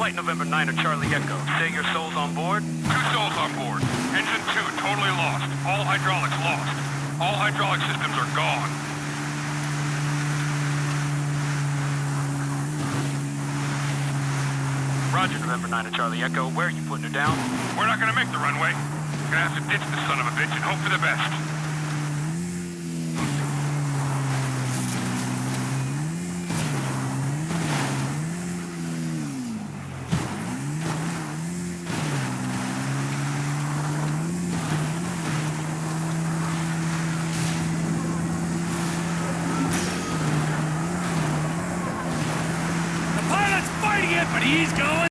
Flight November 9 to Charlie Echo. Say your soul's on board? 2 souls on board. Engine 2 totally lost. All hydraulics lost. All hydraulic systems are gone. Roger, November 9 to Charlie Echo. Where are you putting her down? We're not gonna make the runway. Gonna have to ditch this son of a bitch and hope for the best. The pilot's fighting it, but he's going